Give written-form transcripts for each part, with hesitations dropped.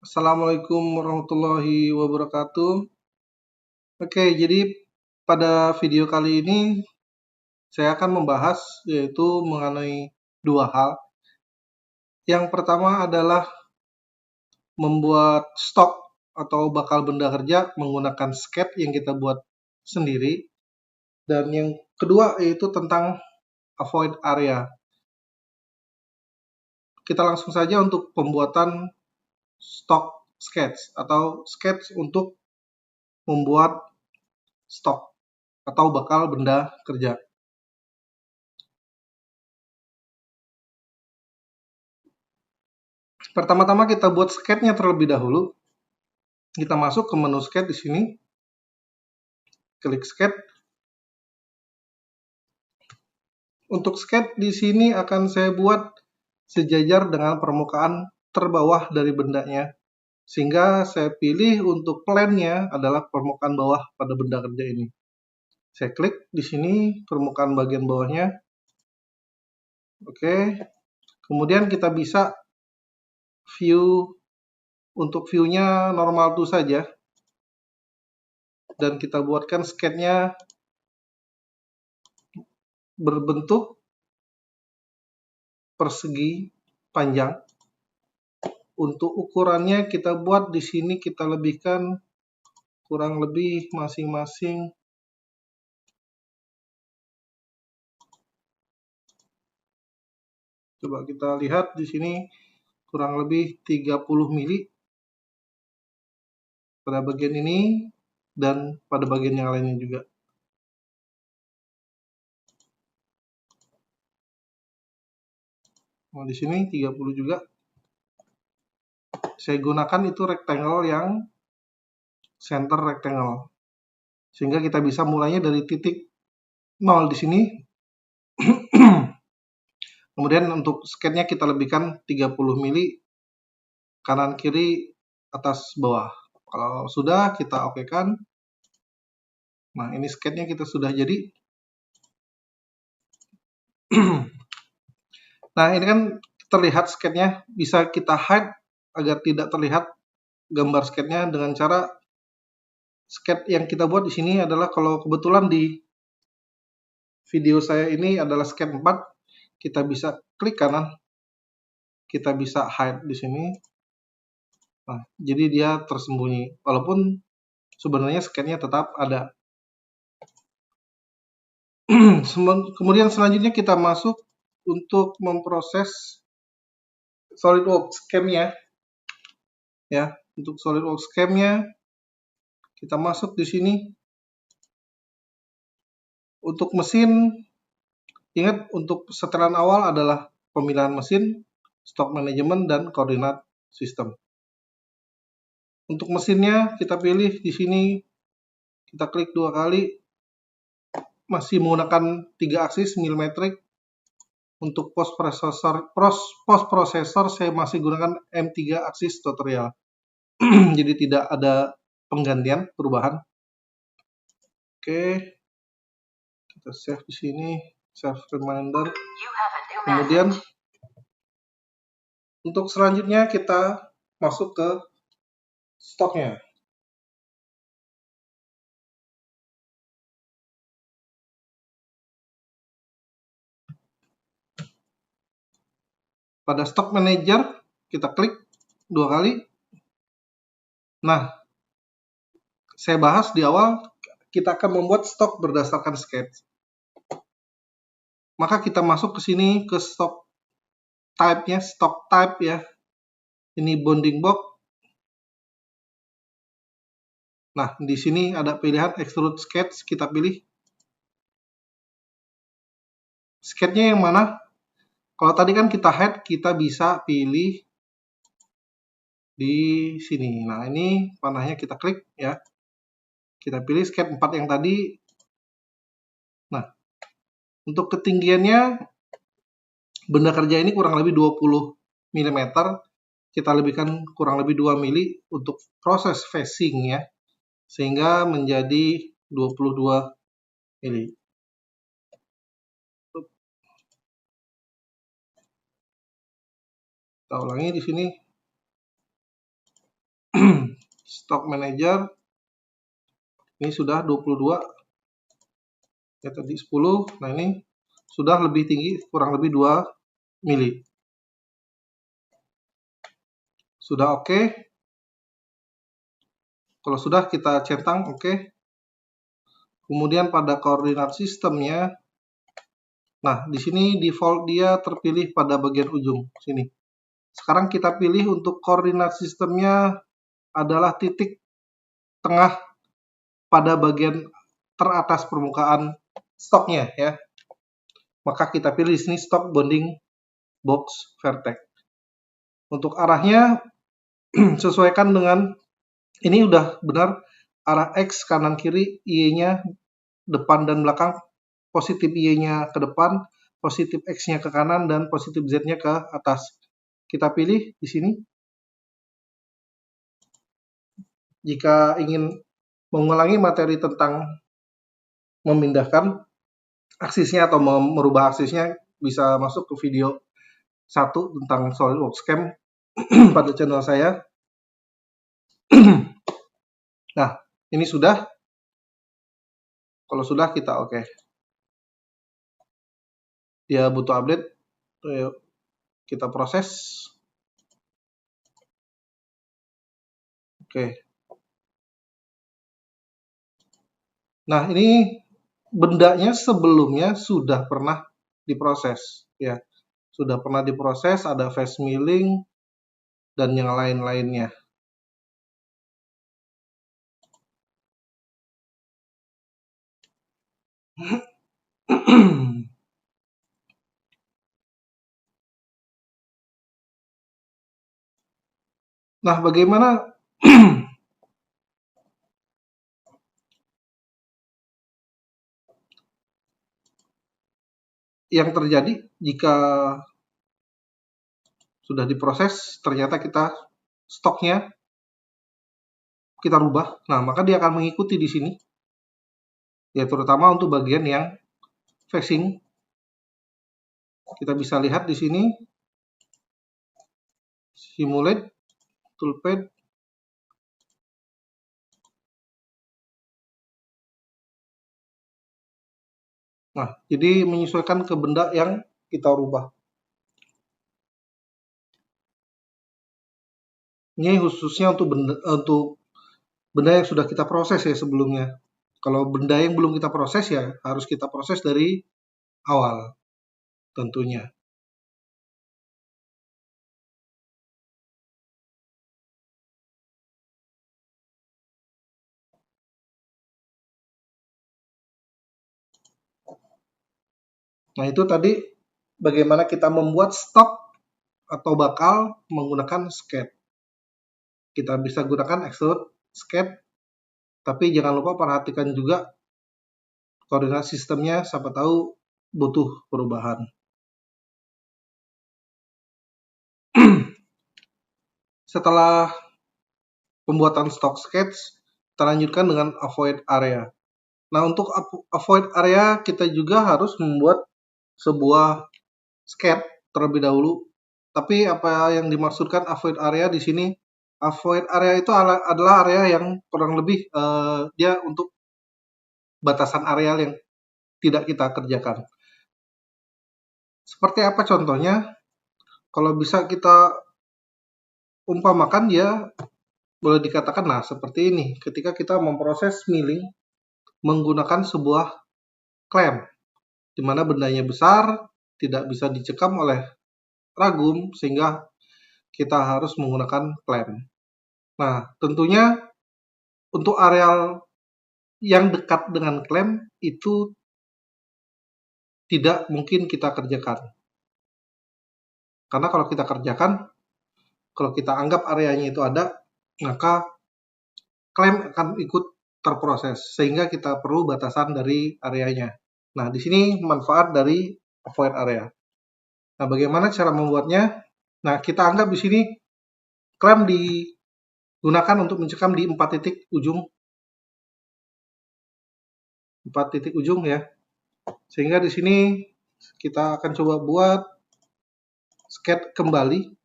Assalamualaikum warahmatullahi wabarakatuh. Oke, jadi pada video kali ini saya akan membahas yaitu mengenai dua hal. Yang pertama adalah membuat stok atau bakal benda kerja menggunakan sketch yang kita buat sendiri. Dan yang kedua yaitu tentang avoid area. Kita langsung saja untuk pembuatan stok sketch atau sketch untuk membuat stok atau bakal benda kerja. Pertama-tama kita buat sketch-nya terlebih dahulu. Kita masuk ke menu sketch di sini. Klik sketch. Untuk sketch di sini akan saya buat sejajar dengan permukaan terbawah dari bendanya. Sehingga saya pilih untuk plane-nya adalah permukaan bawah pada benda kerja ini. Saya klik di sini permukaan bagian bawahnya. Oke. Kemudian kita bisa view, untuk view-nya normal to saja. Dan kita buatkan sketch-nya berbentuk persegi panjang. Untuk ukurannya kita buat di sini kita lebihkan kurang lebih masing-masing coba kita lihat di sini kurang lebih 30 mili pada bagian ini dan pada bagian yang lainnya juga. Nah, di sini 30 juga. Saya gunakan itu rectangle yang center rectangle. Sehingga kita bisa mulainya dari titik 0 di sini. Kemudian untuk sketch-nya kita lebihkan 30 mili kanan kiri atas bawah. Kalau sudah kita oke-kan. Nah, ini sketch-nya kita sudah jadi. Nah, ini kan terlihat sketch-nya, bisa kita hide agar tidak terlihat gambar sketch-nya dengan cara sketch yang kita buat di sini adalah kalau kebetulan di video saya ini adalah sketch 4, kita bisa klik kanan, kita bisa hide di sini. Nah, jadi dia tersembunyi, walaupun sebenarnya sketch-nya tetap ada. Kemudian selanjutnya kita masuk untuk memproses SolidWorks Cam-nya. Ya, untuk SolidWorks Cam-nya kita masuk di sini. Untuk mesin, ingat untuk setelan awal adalah pemilihan mesin, stok manajemen, dan koordinat sistem. Untuk mesinnya kita pilih di sini, kita klik 2 kali, masih menggunakan 3 aksis milimetrik. Untuk post processor saya masih gunakan M3 aksis tutorial. Jadi tidak ada penggantian, perubahan. Oke, kita save di sini, save reminder. Kemudian untuk selanjutnya kita masuk ke stoknya. Pada stock manager kita klik 2 kali. Nah, saya bahas di awal kita akan membuat stok berdasarkan sketch. Maka kita masuk ke sini ke stock type-nya, stock type ya. Ini bounding box. Nah, di sini ada pilihan extrude sketch, kita pilih. Sketch-nya yang mana? Kalau tadi kan kita hide, kita bisa pilih di sini. Nah, ini panahnya kita klik ya. Kita pilih sketch 4 yang tadi. Nah, untuk ketinggiannya benda kerja ini kurang lebih 20 mm. Kita lebihkan kurang lebih 2 mili untuk proses facing ya. Sehingga menjadi 22 mili. Kita ulangi di sini. Stock manager ini sudah 22 ya, tadi 10. Nah, ini sudah lebih tinggi, kurang lebih 2 mili. Sudah oke. Kalau sudah, kita centang oke. Kemudian pada koordinat sistemnya, nah di sini default dia terpilih pada bagian ujung sini. Sekarang kita pilih untuk koordinat sistemnya adalah titik tengah pada bagian teratas permukaan stoknya ya. Maka kita pilih di sini stock bounding box vertex. Untuk arahnya sesuaikan dengan ini udah benar arah X kanan kiri, Y-nya depan dan belakang, positif Y-nya ke depan, positif X-nya ke kanan, dan positif Z-nya ke atas. Kita pilih di sini. Jika ingin mengulangi materi tentang memindahkan aksisnya atau merubah aksisnya, bisa masuk ke video 1 tentang SolidWorks Cam pada channel saya. Nah, ini sudah. Kalau sudah, kita oke. Dia butuh update, kita proses. Oke. Nah, ini bendanya sebelumnya sudah pernah diproses ya. Sudah pernah diproses, ada face milling dan yang lain-lainnya. Nah, bagaimana yang terjadi jika sudah diproses, ternyata kita stoknya kita rubah. Nah, maka dia akan mengikuti di sini. Ya, terutama untuk bagian yang facing. Kita bisa lihat di sini simulate toolpad. Nah, jadi menyesuaikan ke benda yang kita rubah. Ini khususnya untuk benda yang sudah kita proses ya sebelumnya. Kalau benda yang belum kita proses ya harus kita proses dari awal tentunya. Nah, itu tadi bagaimana kita membuat stok atau bakal menggunakan sketch. Kita bisa gunakan extrude sketch, tapi jangan lupa perhatikan juga koordinat sistemnya, siapa tahu butuh perubahan. Setelah pembuatan stock sketch, kita lanjutkan dengan avoid area. Nah, untuk avoid area kita juga harus membuat sebuah sketch terlebih dahulu. Tapi apa yang dimaksudkan avoid area di sini? Avoid area itu adalah area yang kurang lebih dia untuk batasan areal yang tidak kita kerjakan. Seperti apa contohnya? Kalau bisa kita umpamakan dia boleh dikatakan nah seperti ini. Ketika kita memproses milling menggunakan sebuah klem di mana bendanya besar, tidak bisa dicekam oleh ragum sehingga kita harus menggunakan klem. Nah, tentunya untuk areal yang dekat dengan klem itu tidak mungkin kita kerjakan. Karena kalau kita kerjakan, kalau kita anggap areanya itu ada, maka klem akan ikut terproses sehingga kita perlu batasan dari areanya. Nah, di sini manfaat dari avoid area. Nah, bagaimana cara membuatnya? Nah, kita anggap di sini klem digunakan untuk mencekam di 4 titik ujung. 4 titik ujung ya. Sehingga di sini kita akan coba buat sketch kembali.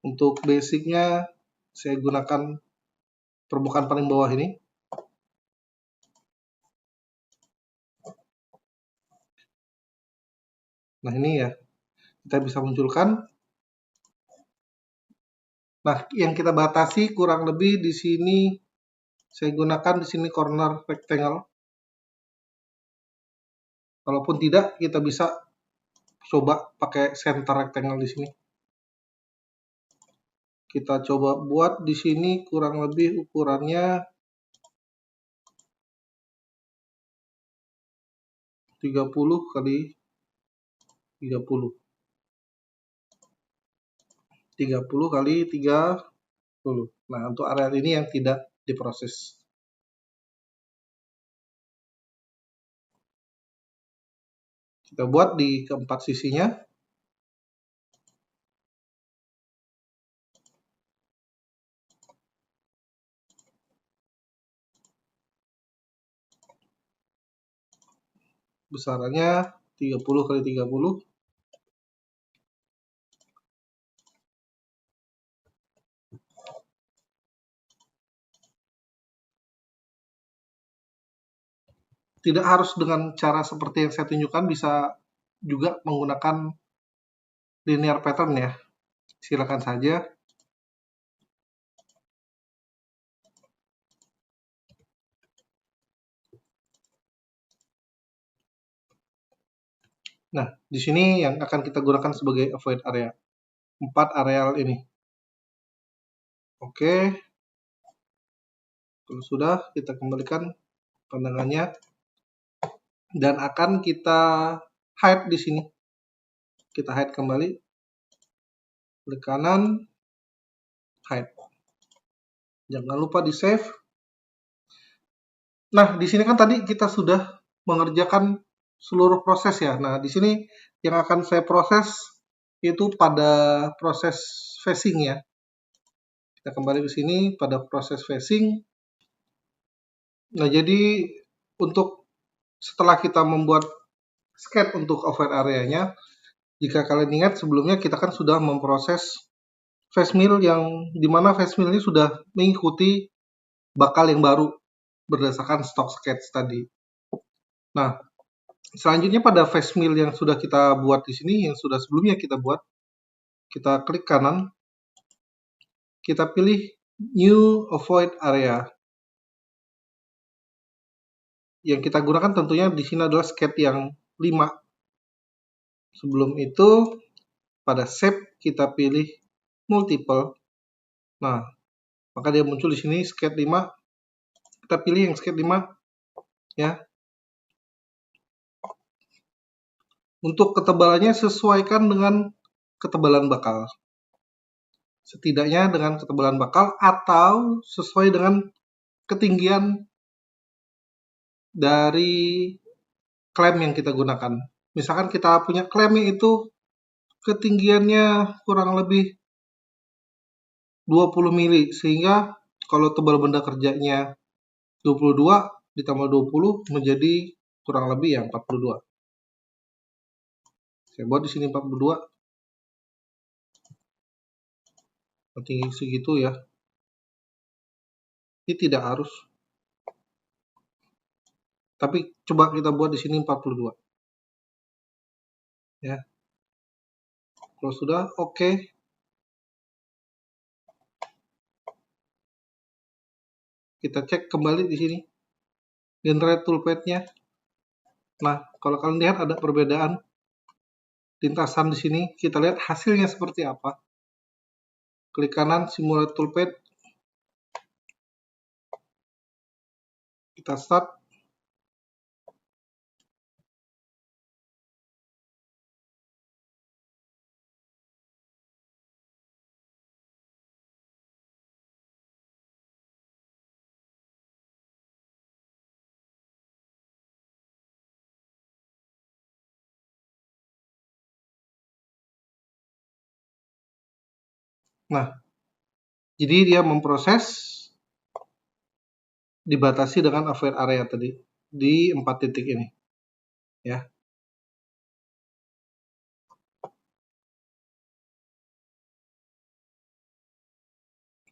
Untuk basicnya saya gunakan permukaan paling bawah ini. Nah ini ya, kita bisa munculkan. Nah, yang kita batasi kurang lebih di sini, saya gunakan di sini corner rectangle. Kalaupun tidak, kita bisa coba pakai center rectangle di sini. Kita coba buat di sini kurang lebih ukurannya 30 kali 30. 30 kali 30. Nah, untuk area ini yang tidak diproses. Kita buat di keempat sisinya. Besarannya 30 kali 30. Tidak harus dengan cara seperti yang saya tunjukkan, bisa juga menggunakan linear pattern ya. Silakan saja. Nah, di sini yang akan kita gunakan sebagai avoid area. 4 areal ini. Oke. Kalau sudah, kita kembalikan pandangannya. Dan akan kita hide di sini. Kita hide kembali. Klik kanan, hide. Jangan lupa di save. Nah, di sini kan tadi kita sudah mengerjakan seluruh proses ya. Nah, di sini yang akan saya proses itu pada proses facing ya. Kita kembali ke sini pada proses facing. Nah, jadi untuk setelah kita membuat sketch untuk overhead areanya, jika kalian ingat sebelumnya kita kan sudah memproses face mill yang dimana face mill ini sudah mengikuti bakal yang baru berdasarkan stock sketch tadi. Nah, selanjutnya pada face mill yang sudah kita buat di sini, yang sudah sebelumnya kita buat, kita klik kanan, kita pilih New Avoid Area. Yang kita gunakan tentunya di sini adalah sketch yang 5. Sebelum itu, pada shape kita pilih multiple. Nah, maka dia muncul di sini sketch 5. Kita pilih yang sketch 5 ya. Untuk ketebalannya sesuaikan dengan ketebalan bakal. Setidaknya dengan ketebalan bakal atau sesuai dengan ketinggian dari klem yang kita gunakan. Misalkan kita punya klemnya itu ketinggiannya kurang lebih 20 mili, sehingga kalau tebal benda kerjanya 22 ditambah 20 menjadi kurang lebih ya 42. Saya buat di sini 42. Tinggi segitu ya. Ini tidak harus. Tapi coba kita buat di sini 42. Ya. Kalau sudah oke. Kita cek kembali di sini. Generate toolpath-nya. Nah, kalau kalian lihat ada perbedaan lintasan di sini, kita lihat hasilnya seperti apa. Klik kanan simulate toolpath. Kita start. Nah, jadi dia memproses dibatasi dengan avoid area tadi di 4 titik ini. Ya.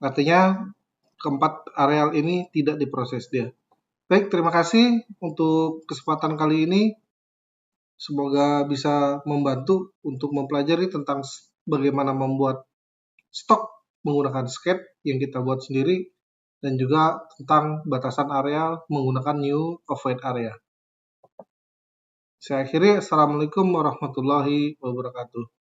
Artinya keempat areal ini tidak diproses dia. Baik, terima kasih untuk kesempatan kali ini. Semoga bisa membantu untuk mempelajari tentang bagaimana membuat stok menggunakan skate yang kita buat sendiri dan juga tentang batasan areal menggunakan new avoid area. Saya akhiri, Assalamualaikum warahmatullahi wabarakatuh.